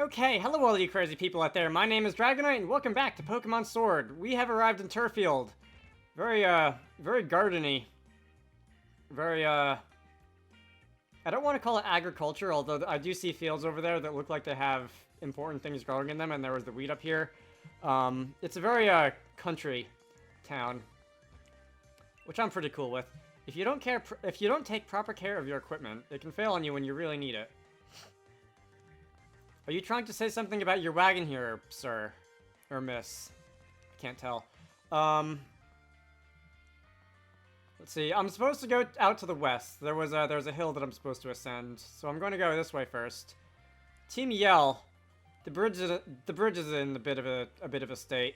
Okay, hello all you crazy people out there. My name is Dragonite, and welcome back to Pokemon Sword. We have arrived in Turffield. Very gardeny. I don't want to call it agriculture, although I do see fields over there that look like they have important things growing in them, and there was the wheat up here. It's a very, country town, which I'm pretty cool with. If you don't take proper care of your equipment, it can fail on you when you really need it. Are you trying to say something about your wagon here, sir? Or miss? Can't tell. Let's see. I'm supposed to go out to the west. There's a hill that I'm supposed to ascend. So I'm going to go this way first. Team Yell. The bridge is in a bit of a state.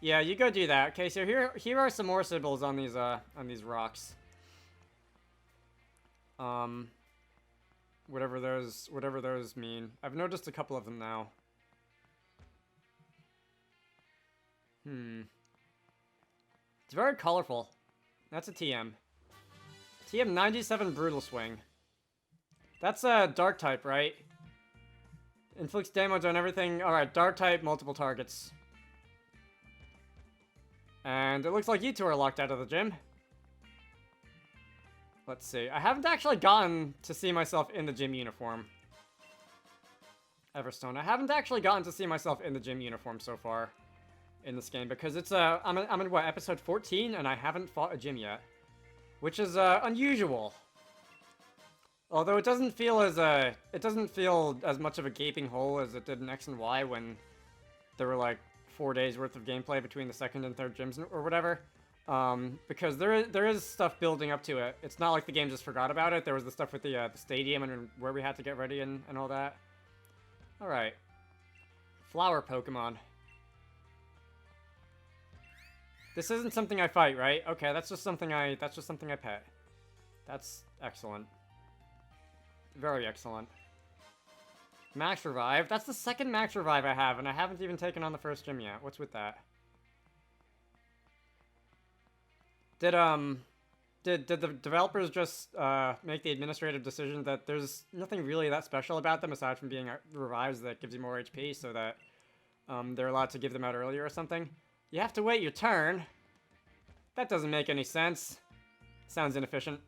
Yeah, you go do that. Okay, so here are some more symbols on these rocks. Whatever those mean. I've noticed a couple of them now. It's very colorful. That's a TM. TM 97 Brutal Swing. That's a dark type, right? Inflicts damage on everything. Alright, dark type, multiple targets. And it looks like you two are locked out of the gym. Let's see. I haven't actually gotten to see myself in the gym uniform. Everstone. I haven't actually gotten to see myself in the gym uniform so far in this game because it's I'm in what, episode 14, and I haven't fought a gym yet, which is unusual. Although it doesn't feel as much of a gaping hole as it did in X and Y when there were like 4 days worth of gameplay between the second and third gyms or whatever. Because there is stuff building up to it. It's not like the game just forgot about it. There was the stuff with the stadium and where we had to get ready and all that. Alright. Flower Pokemon. This isn't something I fight, right? Okay, that's just something I pet. That's excellent. Very excellent. Max Revive. That's the second Max Revive I have, and I haven't even taken on the first gym yet. What's with that? Did the developers just make the administrative decision that there's nothing really that special about them aside from being revives that gives you more HP, so that they're allowed to give them out earlier or something? You have to wait your turn. That doesn't make any sense. Sounds inefficient.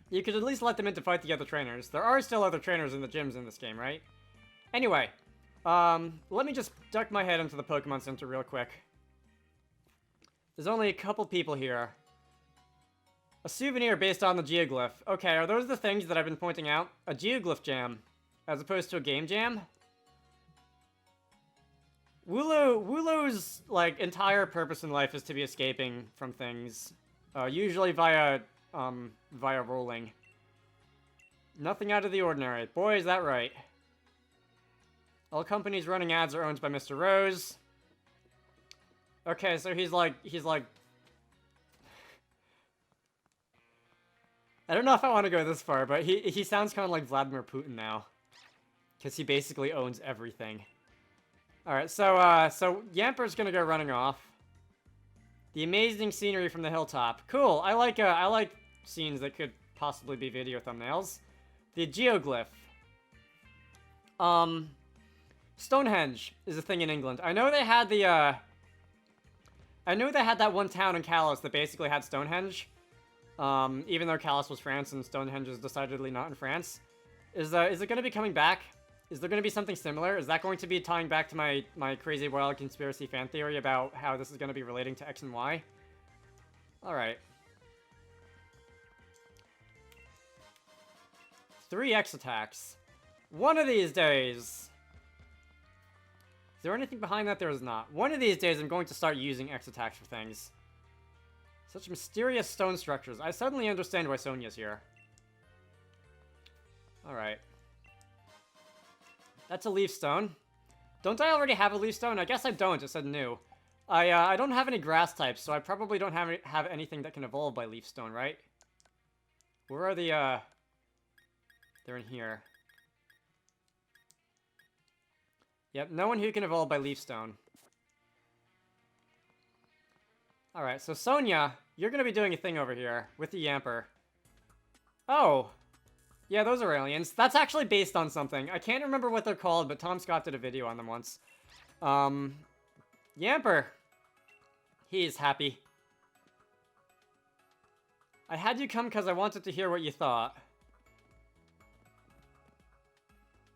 You could at least let them in to fight the other trainers. There are still other trainers in the gyms in this game, right? Anyway, let me just duck my head into the Pokemon Center real quick. There's only a couple people here. A souvenir based on the geoglyph. Okay, are those the things that I've been pointing out? A geoglyph jam, as opposed to a game jam? Wooloo's, like, entire purpose in life is to be escaping from things. Usually via rolling. Nothing out of the ordinary. Boy, is that right. All companies running ads are owned by Mr. Rose. Okay, so he's like... I don't know if I want to go this far, but he sounds kind of like Vladimir Putin now. Because he basically owns everything. Alright, so Yamper's gonna go running off. The amazing scenery from the hilltop. Cool, I like scenes that could possibly be video thumbnails. The geoglyph. Stonehenge is a thing in England. I know they had the, I know they had that one town in Kalos that basically had Stonehenge. Even though Kalos was France and Stonehenge is decidedly not in France. Is it going to be coming back? Is there going to be something similar? Is that going to be tying back to my crazy wild conspiracy fan theory about how this is going to be relating to X and Y? Alright. 3 X attacks. One of these days... Is there anything behind that? There is not. One of these days I'm going to start using X attacks for things. Such mysterious stone structures. I suddenly understand why Sonia's here. Alright. That's a leaf stone. Don't I already have a leaf stone? I guess I don't. It said new. I don't have any grass types, so I probably don't have anything that can evolve by leaf stone, right? Where are the, They're in here. Yep, no one who can evolve by leaf stone. Alright, so Sonia, you're gonna be doing a thing over here with the Yamper. Oh! Yeah, those are aliens. That's actually based on something. I can't remember what they're called, but Tom Scott did a video on them once. Yamper. He's happy. I had you come because I wanted to hear what you thought.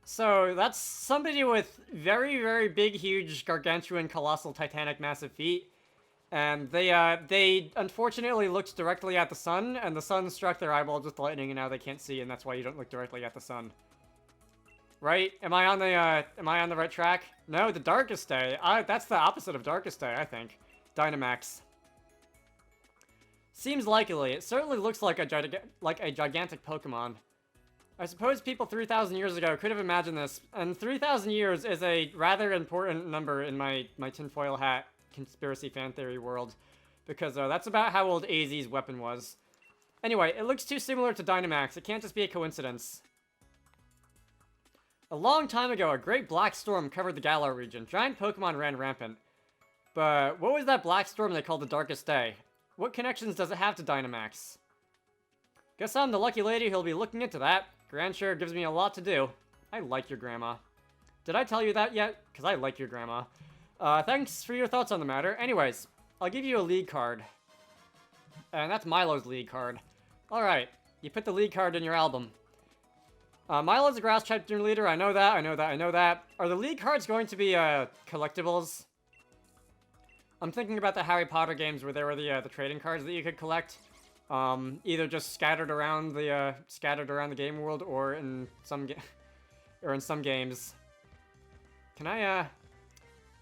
So, that's somebody with very, very big, huge, gargantuan, colossal, titanic, massive feet. And they unfortunately looked directly at the sun, and the sun struck their eyeballs with lightning, and now they can't see, and that's why you don't look directly at the sun. Right? Am I on the right track? No, the Darkest Day. That's the opposite of Darkest Day, I think. Dynamax. Seems likely. It certainly looks like a gigantic Pokemon. I suppose people 3,000 years ago could have imagined this, and 3,000 years is a rather important number in my tinfoil hat conspiracy fan theory world, because that's about how old AZ's weapon was. Anyway, it looks too similar to Dynamax. It can't just be a coincidence. A long time ago, a great black storm covered the Galar region. Giant Pokemon ran rampant. But what was that black storm they called the Darkest Day? What connections does it have to Dynamax? Guess I'm the lucky lady who'll be looking into that. Grandshare gives me a lot to do. I like your grandma. Did I tell you that yet? Because I like your grandma. Thanks for your thoughts on the matter. Anyways, I'll give you a lead card. And that's Milo's lead card. Alright, you put the lead card in your album. Milo's a grass-type gym leader. I know that, I know that, I know that. Are the lead cards going to be, collectibles? I'm thinking about the Harry Potter games where there were the trading cards that you could collect. Either just scattered around the game world, or in some games. Can I,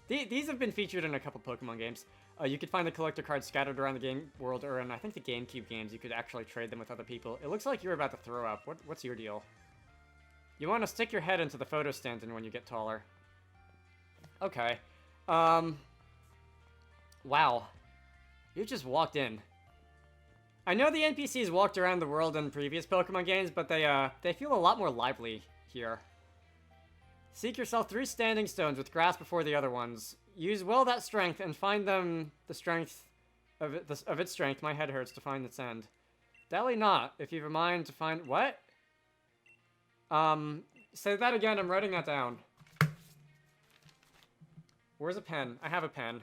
these have been featured in a couple Pokemon games. You could find the collector cards scattered around the game world, or in, I think, the GameCube games, you could actually trade them with other people. It looks like you're about to throw up. What's your deal? You want to stick your head into the photo stand when you get taller. Okay. Wow. You just walked in. I know the NPCs walked around the world in previous Pokemon games, but they feel a lot more lively here. Seek yourself 3 standing stones with grass before the other ones. Use well that strength and find them the strength of its strength. My head hurts to find its end. Dally not, if you've a mind to find... What? Say that again, I'm writing that down. Where's a pen? I have a pen.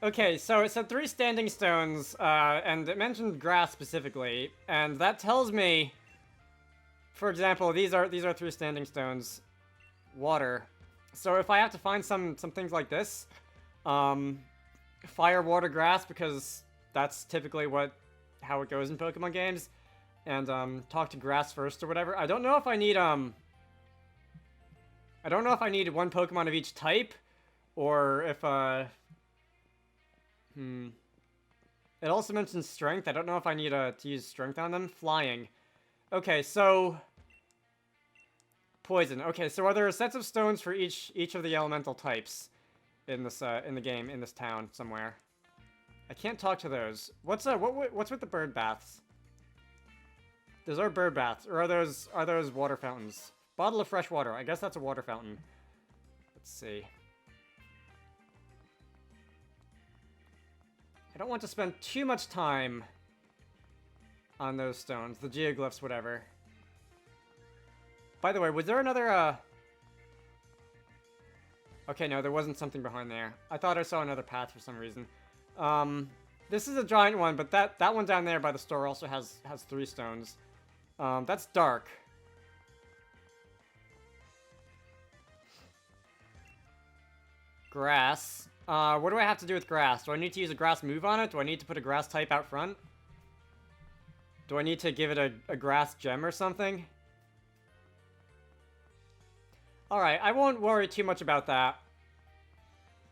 Okay, so it said 3 standing stones, and it mentioned grass specifically, and that tells me, for example, these are 3 standing stones. Water. So if I have to find some things like this, fire, water, grass, because that's typically how it goes in Pokemon games, and talk to grass first or whatever. I don't know if I need one Pokemon of each type, or if It also mentions strength. I don't know if I need to use strength on them. Flying. Okay, so poison. Okay, so are there sets of stones for each of the elemental types in this in the game, in this town somewhere? I can't talk to those. What's with the bird baths? Those are bird baths, or are those water fountains? Bottle of fresh water. I guess that's a water fountain. Let's see. I don't want to spend too much time on those stones, the geoglyphs, whatever. By the way, was there another, Okay, no, there wasn't something behind there. I thought I saw another path for some reason. This is a giant one, but that one down there by the store also has 3 stones. That's dark. Grass. What do I have to do with grass? Do I need to use a grass move on it? Do I need to put a grass type out front? Do I need to give it a grass gem or something? Alright, I won't worry too much about that.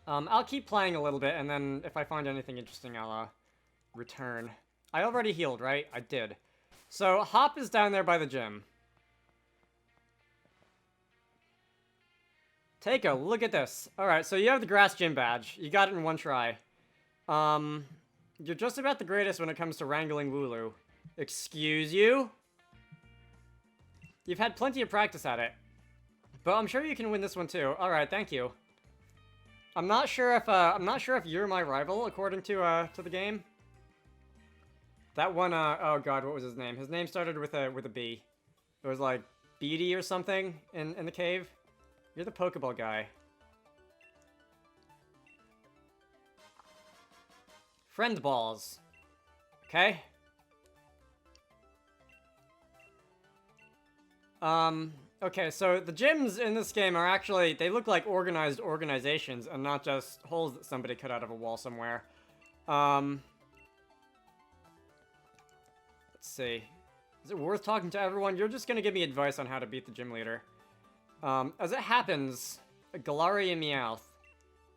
I'll keep playing a little bit, and then if I find anything interesting, I'll, return. I already healed, right? I did. So, Hop is down there by the gym. Take a look at this. Alright, so you have the grass gym badge. You got it in one try. You're just about the greatest when it comes to wrangling Wooloo. Excuse you? You've had plenty of practice at it. But I'm sure you can win this one too. Alright, thank you. I'm not sure if you're my rival, according to the game. That one, oh god, what was his name? His name started with a B. It was like Beady or something in the cave. You're the Pokeball guy. Friend balls. Okay. Okay, so the gyms in this game are actually, they look like organized organizations and not just holes that somebody cut out of a wall somewhere. Let's see. Is it worth talking to everyone? You're just gonna give me advice on how to beat the gym leader. As it happens, Galarian Meowth.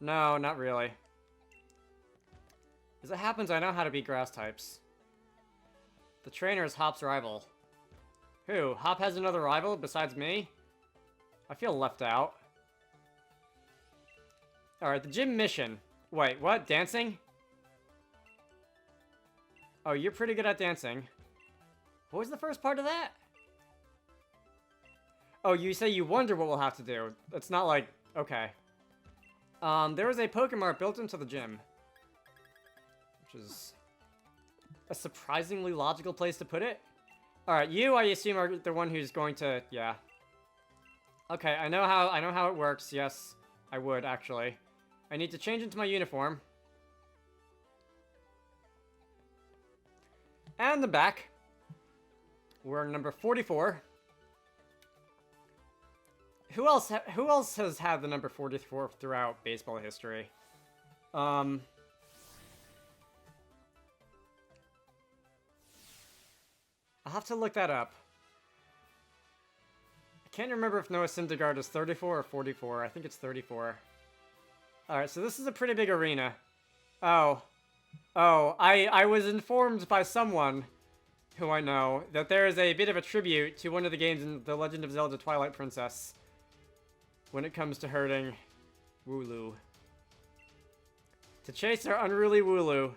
No, not really. As it happens, I know how to beat grass types. The trainer is Hop's rival. Who? Hop has another rival besides me? I feel left out. Alright, the gym mission. Wait, what? Dancing? Oh, you're pretty good at dancing. What was the first part of that? Oh, you say you wonder what we'll have to do. It's not like... Okay. There is a Pokemon built into the gym. Which is... a surprisingly logical place to put it. Alright, you, I assume, are the one who's going to... Yeah. Okay, I know how it works. Yes, I would, actually. I need to change into my uniform. And the back. We're number 44. Who else has had the number 44 throughout baseball history? I'll have to look that up. I can't remember if Noah Syndergaard is 34 or 44. I think it's 34. Alright, so this is a pretty big arena. Oh, I was informed by someone who I know that there is a bit of a tribute to one of the games in The Legend of Zelda Twilight Princess when it comes to hurting Wooloo. To chase our unruly Wooloo.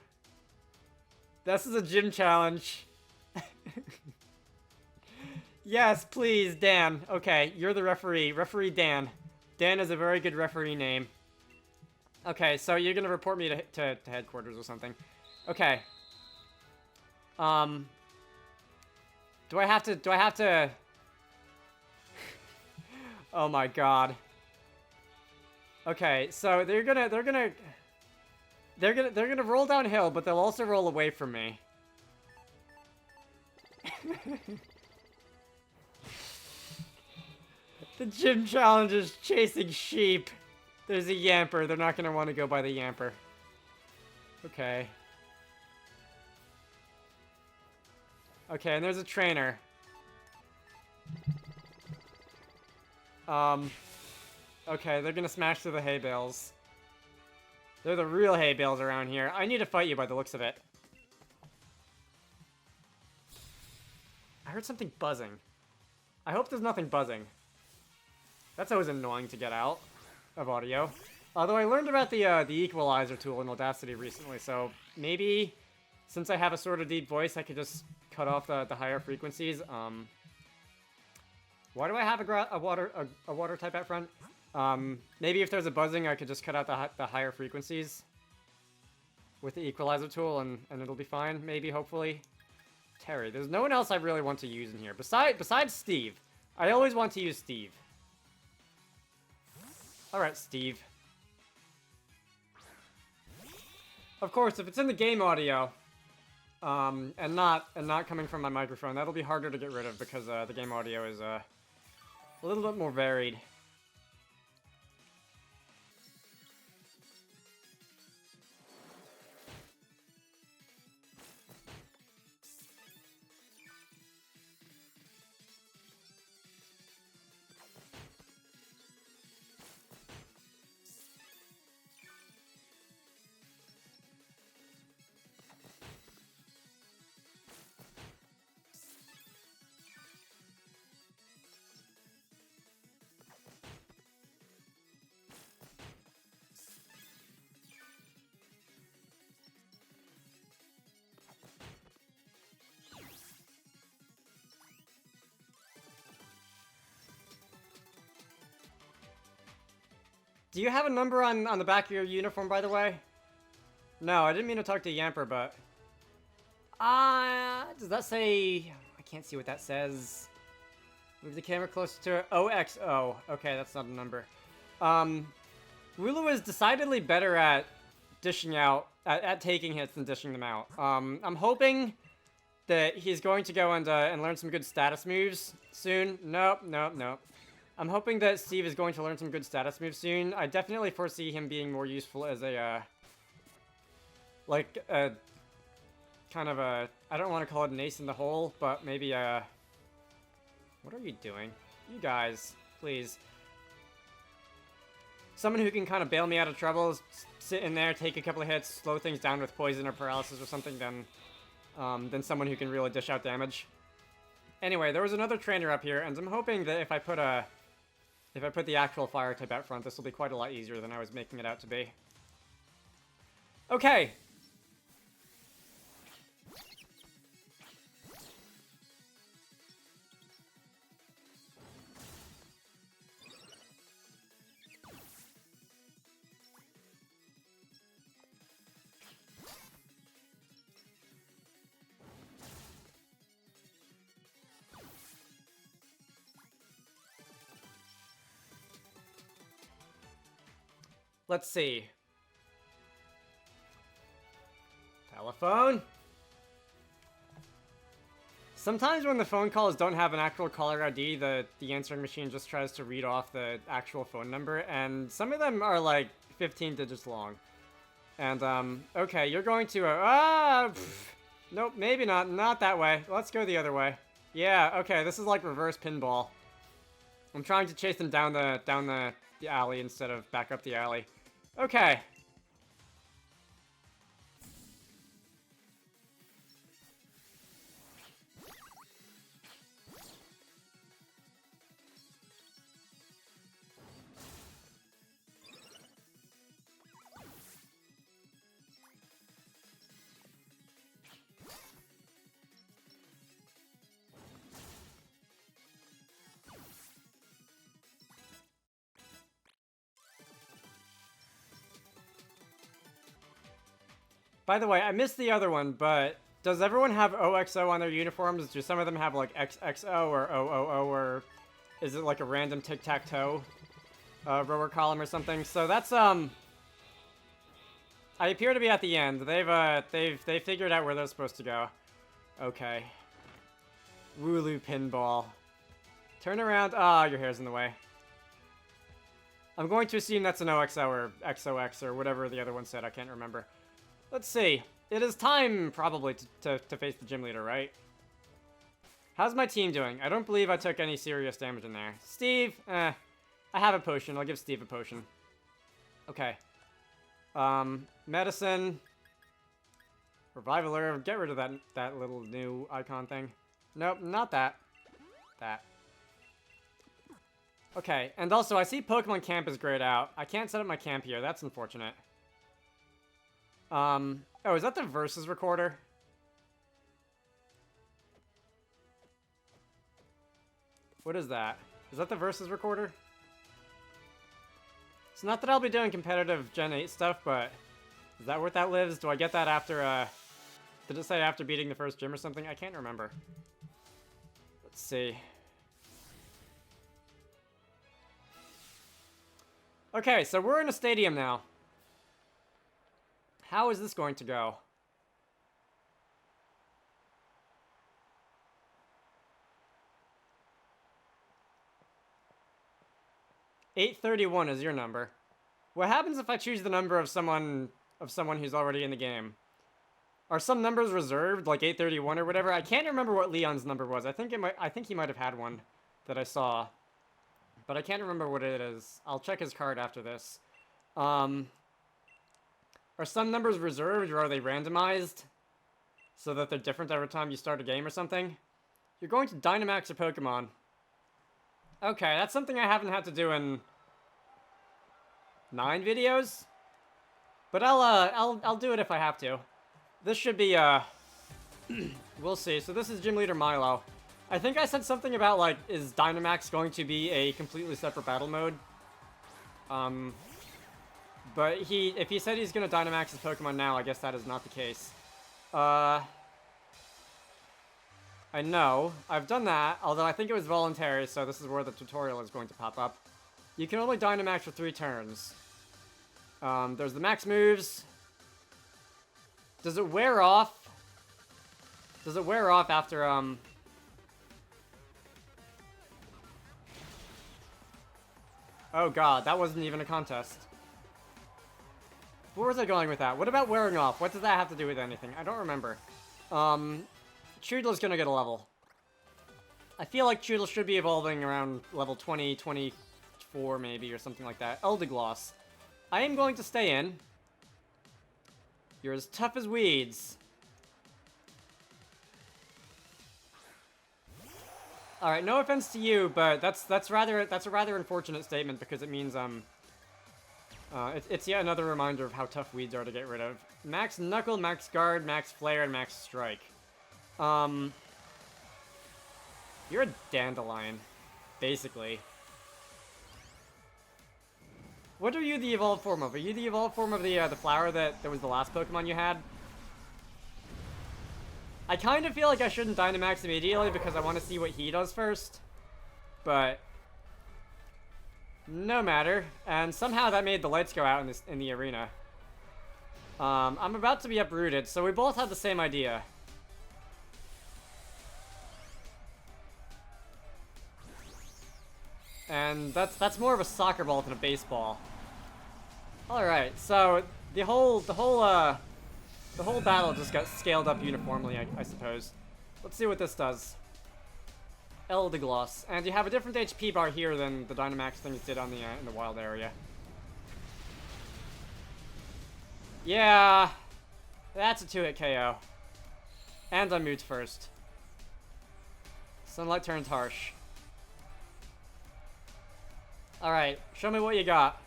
This is a gym challenge. Yes, please, Dan. Okay, you're the referee. Referee Dan. Dan is a very good referee name. Okay, so you're gonna report me to headquarters or something. Okay. Do I have to... Oh my god. Okay, so they're gonna roll downhill, but they'll also roll away from me. The gym challenge is chasing sheep. There's a Yamper. They're not gonna want to go by the Yamper. Okay. Okay, and there's a trainer. Okay, they're gonna smash through the hay bales. They're the real hay bales around here. I need to fight you by the looks of it. I heard something buzzing. I hope there's nothing buzzing. That's always annoying to get out of audio. Although I learned about the equalizer tool in Audacity recently, so maybe since I have a sort of deep voice, I could just cut off the higher frequencies. Why do I have a water type out front? Maybe if there's a buzzing, I could just cut out the higher frequencies with the equalizer tool, and it'll be fine. Maybe, hopefully. Terry. There's no one else I really want to use in here. Besides Steve. I always want to use Steve. Alright, Steve. Of course, if it's in the game audio, and not coming from my microphone, that'll be harder to get rid of because the game audio is a little bit more varied. Do you have a number on the back of your uniform, by the way? No, I didn't mean to talk to Yamper, but... Does that say... I can't see what that says. Move the camera closer to it. OXO. Okay, that's not a number. Wooloo is decidedly better at dishing out, at taking hits than dishing them out. I'm hoping that he's going to go and learn some good status moves soon. Nope. I'm hoping that Steve is going to learn some good status moves soon. I definitely foresee him being more useful as a, kind of a, I don't want to call it an ace in the hole, but maybe a... What are you doing? You guys, please. Someone who can kind of bail me out of trouble, sit in there, take a couple of hits, slow things down with poison or paralysis or something, then someone who can really dish out damage. Anyway, there was another trainer up here, and I'm hoping that if I put the actual fire type out front, this will be quite a lot easier than I was making it out to be. Okay. Let's see. Telephone? Sometimes when the phone calls don't have an actual caller ID, the answering machine just tries to read off the actual phone number, and some of them are like 15 digits long. And, okay, you're going to, nope, maybe not. Not that way. Let's go the other way. Yeah, okay, this is like reverse pinball. I'm trying to chase them down the alley instead of back up the alley. Okay. By the way, I missed the other one, but does everyone have OXO on their uniforms? Do some of them have, like, XXO or OOO, or is it like a random tic-tac-toe rower column or something? So that's, I appear to be at the end. They've figured out where they're supposed to go. Okay. Wooloo pinball. Turn around. Ah, your hair's in the way. I'm going to assume that's an OXO or XOX or whatever the other one said. I can't remember. Let's see. It is time, probably, to face the gym leader, right? How's my team doing? I don't believe I took any serious damage in there. Steve, I have a potion. I'll give Steve a potion. Okay. Medicine. Revival Herb. Get rid of that little new icon thing. Nope, not that. That. Okay, and also, I see Pokemon Camp is grayed out. I can't set up my camp here. That's unfortunate. Oh, is that the Versus recorder? What is that? Is that the Versus recorder? It's not that I'll be doing competitive Gen 8 stuff, but is that where that lives? Do I get that after, did it say after beating the first gym or something? I can't remember. Let's see. Okay, so we're in a stadium now. How is this going to go? $831 is your number. What happens if I choose the number of someone who's already in the game? Are some numbers reserved, like 831 or whatever? I can't remember what Leon's number was. I think he might have had one that I saw, but I can't remember what it is. I'll check his card after this. Are some numbers reserved, or are they randomized? So that they're different every time you start a game or something? You're going to Dynamax a Pokemon. Okay, that's something I haven't had to do in 9 videos? But I'll do it if I have to. This should be, we'll see. So this is Gym Leader Milo. I think I said something about, like, is Dynamax going to be a completely separate battle mode? But if he said he's gonna Dynamax his Pokemon now, I guess that is not the case. I know. I've done that, although I think it was voluntary, so this is where the tutorial is going to pop up. You can only Dynamax for 3 turns. There's the max moves. Does it wear off? Does it wear off after, Oh god, that wasn't even a contest. Where was I going with that? What about wearing off? What does that have to do with anything? I don't remember. Choodle's gonna get a level. I feel like Choodle should be evolving around level 20, 24 maybe, or something like that. Eldegoss. I am going to stay in. You're as tough as weeds. Alright, no offense to you, but that's a rather unfortunate statement because it means, it's yet another reminder of how tough weeds are to get rid of. Max Knuckle, Max Guard, Max Flare, and Max Strike. You're a Dandelion, basically. What are you the evolved form of? Are you the evolved form of the flower that was the last Pokemon you had? I kind of feel like I shouldn't Dynamax immediately because I want to see what he does first. But no matter. And somehow that made the lights go out in the arena. I'm about to be uprooted, so we both had the same idea. And that's more of a soccer ball than a baseball. All right, so the whole battle just got scaled up uniformly, I suppose. Let's see what this does. Eldegoss, and you have a different HP bar here than the Dynamax things did on in the wild area. Yeah, that's a 2-hit KO. And I'm mute first. Sunlight turns harsh. Alright, show me what you got.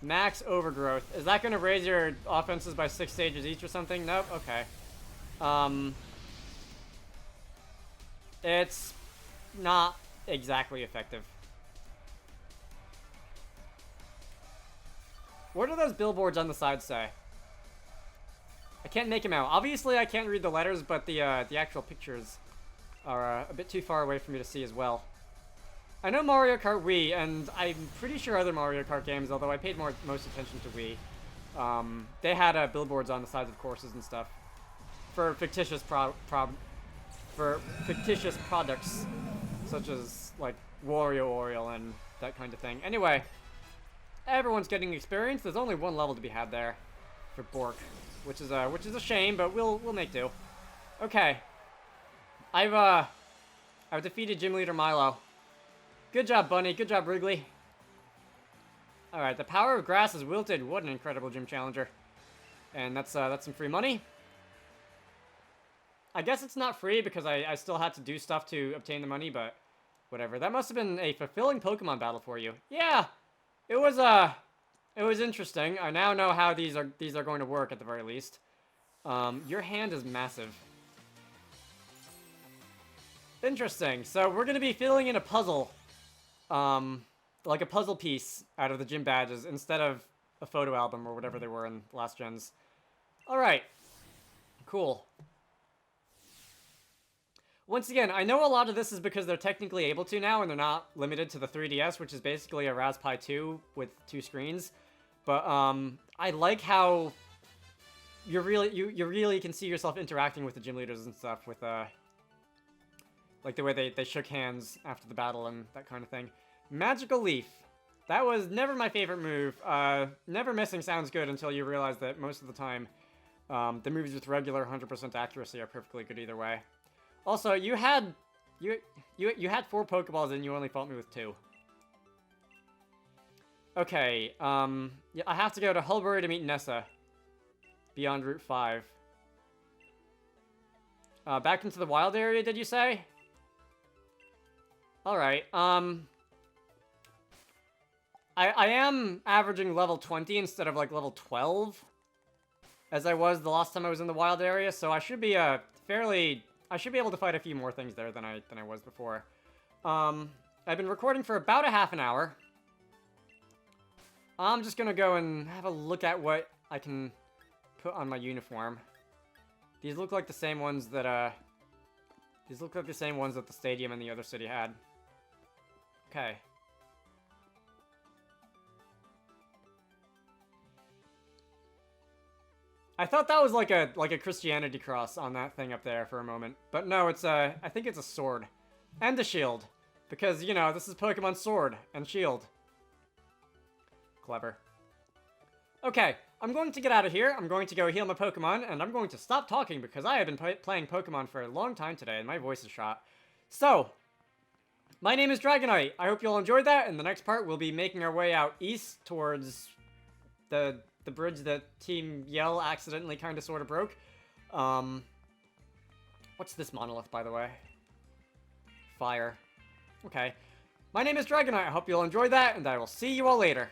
Max Overgrowth. Is that going to raise your offenses by 6 stages each or something? Nope, okay. It's not exactly effective. What do those billboards on the side say? I can't make them out. Obviously, I can't read the letters, but the actual pictures are a bit too far away for me to see as well. I know Mario Kart Wii, and I'm pretty sure other Mario Kart games, although I paid most attention to Wii, they had billboards on the sides of courses and stuff for fictitious fictitious products, such as like Wario Oriole and that kind of thing. Anyway, everyone's getting experience. There's only one level to be had there for Bork, which is a shame, but we'll make do. Okay, I've defeated Gym Leader Milo. Good job, Bunny. Good job, Wrigley. Alright, the power of grass is wilted. What an incredible gym challenger. And that's some free money. I guess it's not free because I still had to do stuff to obtain the money, but whatever. That must have been a fulfilling Pokemon battle for you. Yeah! It was interesting. I now know how these are going to work at the very least. Your hand is massive. Interesting. So we're going to be filling in a puzzle. Like a puzzle piece out of the gym badges instead of a photo album or whatever they were in last gens. Alright. Cool. Once again, I know a lot of this is because they're technically able to now and they're not limited to the 3DS, which is basically a Raspberry Pi 2 with 2 screens. But, I like how you really can see yourself interacting with the gym leaders and stuff with, like the way they shook hands after the battle and that kind of thing. Magical Leaf. That was never my favorite move. Never missing sounds good until you realize that most of the time, the moves with regular 100% accuracy are perfectly good either way. Also, you had 4 Pokeballs and you only fought me with 2. Okay, yeah, I have to go to Hulbury to meet Nessa. Beyond Route 5. Back into the wild area, did you say? Alright, I am averaging level 20 instead of, like, level 12, as I was the last time I was in the wild area, so I should be, I should be able to fight a few more things there than I was before. I've been recording for about a half an hour. I'm just gonna go and have a look at what I can put on my uniform. These look like the same ones that, These look like the same ones that the stadium in the other city had. Okay. I thought that was like a Christianity cross on that thing up there for a moment. But no, it's I think it's a sword. And a shield. Because, you know, this is Pokemon Sword and Shield. Clever. Okay, I'm going to get out of here. I'm going to go heal my Pokemon, and I'm going to stop talking because I have been playing Pokemon for a long time today, and my voice is shot. So, my name is Dragonite. I hope you all enjoyed that. In the next part, we'll be making our way out east towards the bridge that Team Yell accidentally kind of sort of broke. What's this monolith, by the way? Fire. Okay. My name is Dragonite. I hope you all enjoyed that, and I will see you all later.